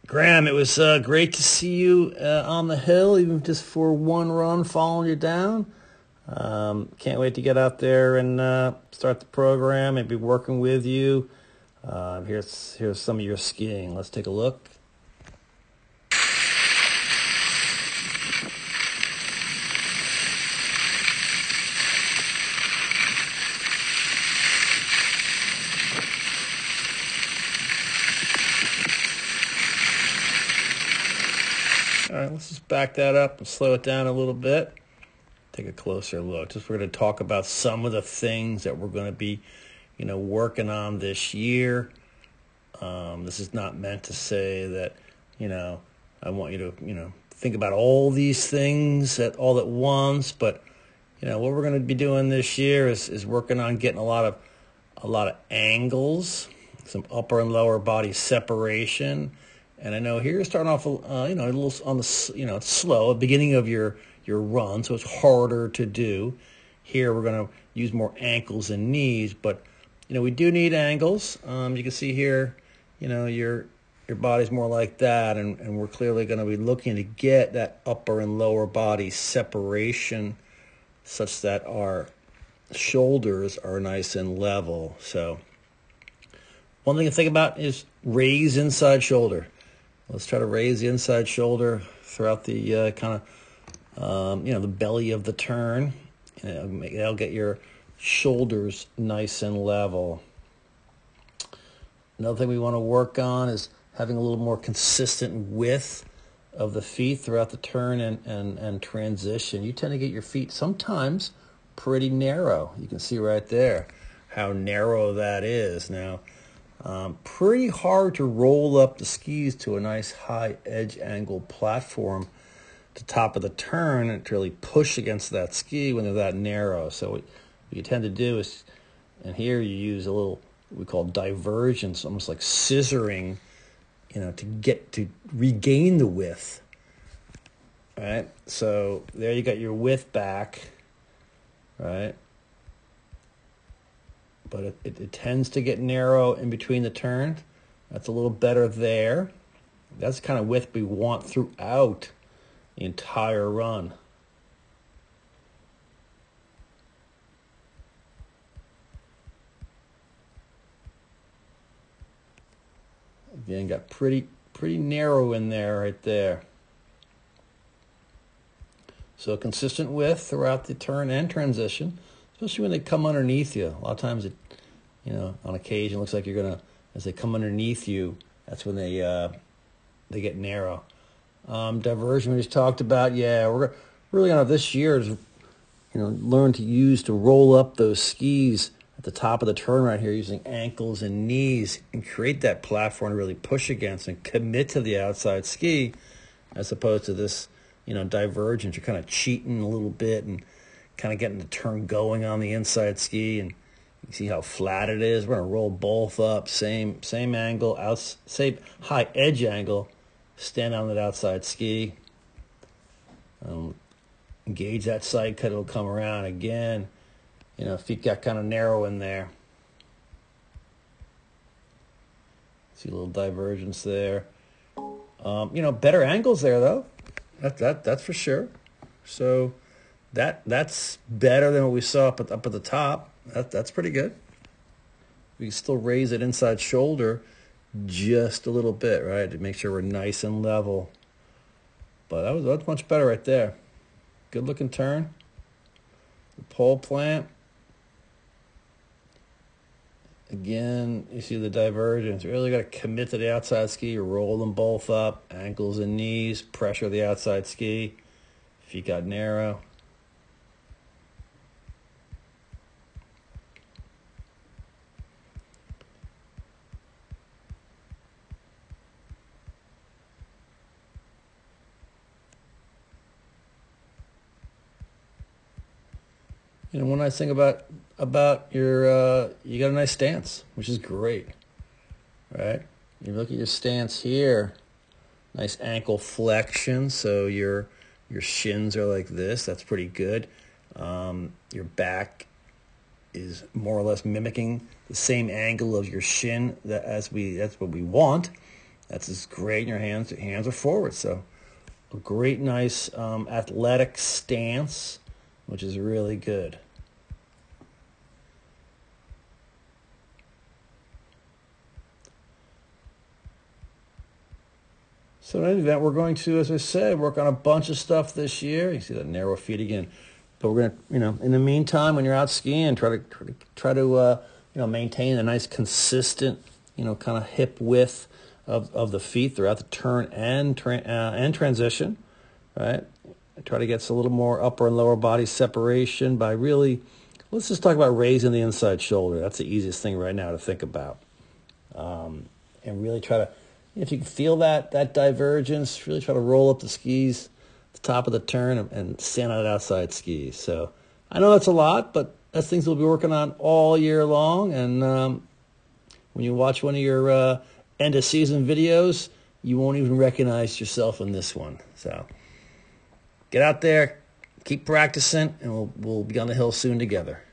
Graham, it was great to see you on the hill, even just for one run, following you down. Can't wait to get out there and start the program and be working with you. Here's some of your skiing. Let's take a look. All right, let's just back that up and slow it down a little bit. Take a closer look. We're going to talk about some of the things that we're going to be, working on this year. This is not meant to say that, I want you to, think about all these things all at once. But, what we're going to be doing this year is working on getting a lot of angles, some upper and lower body separation. And I know here you're starting off, a little on the, it's slow, at the beginning of your run, so it's harder to do. Here we're going to use more ankles and knees, but, we do need angles. You can see here, your body's more like that, and we're clearly going to be looking to get that upper and lower body separation such that our shoulders are nice and level. So one thing to think about is raise inside shoulder. Let's try to raise the inside shoulder throughout the the belly of the turn. That'll get your shoulders nice and level. Another thing we want to work on is having a little more consistent width of the feet throughout the turn and transition. You tend to get your feet sometimes pretty narrow. You can see right there how narrow that is. Now, pretty hard to roll up the skis to a nice high edge angle platform at the top of the turn and to really push against that ski when they're that narrow. So what you tend to do is, and here you use a little, we call divergence, almost like scissoring, to regain the width. All right, so there you got your width back, right? But it tends to get narrow in between the turns. That's a little better there. That's the kind of width we want throughout the entire run. Again, got pretty narrow in there right there. So consistent width throughout the turn and transition, especially when they come underneath you. A lot of times, on occasion, it looks like you're gonna, as they come underneath you, that's when they get narrow. Diversion we just talked about. Yeah, we're really gonna this year is, learn to roll up those skis at the top of the turn right here using ankles and knees and create that platform to really push against and commit to the outside ski, as opposed to this, divergence. You're kind of cheating a little bit and kind of getting the turn going on the inside ski, and you see how flat it is. We're going to roll both up, same angle, same high edge angle, stand on that outside ski. Engage that side cut, it'll come around again. Feet got kind of narrow in there. See a little divergence there. Better angles there though. That's for sure. So that's better than what we saw up at the top. That's pretty good. We can still raise it inside shoulder just a little bit, right, to make sure we're nice and level. But that's much better right there. Good looking turn. The pole plant. Again, you see the divergence. You really got to commit to the outside ski. Roll them both up, ankles and knees. Pressure the outside ski. Feet got narrow. One nice thing about your you got a nice stance, which is great, right? You look at your stance here, nice ankle flexion, so your shins are like this. That's pretty good. Your back is more or less mimicking the same angle of your shin that's what we want. That's just great. And your hands are forward. So a great, nice athletic stance, which is really good. So in any event, we're going to, as I said, work on a bunch of stuff this year. You see that narrow feet again. But we're going to, in the meantime, when you're out skiing, try to maintain a nice consistent, kind of hip width of the feet throughout the turn and transition, right? Try to get a little more upper and lower body separation by really, let's just talk about raising the inside shoulder. That's the easiest thing right now to think about. And really try to, if you can feel that divergence, really try to roll up the skis, the top of the turn, and stand on outside skis. So I know that's a lot, but that's things we'll be working on all year long. And when you watch one of your end of season videos, you won't even recognize yourself in this one. So get out there, keep practicing, and we'll be on the hill soon together.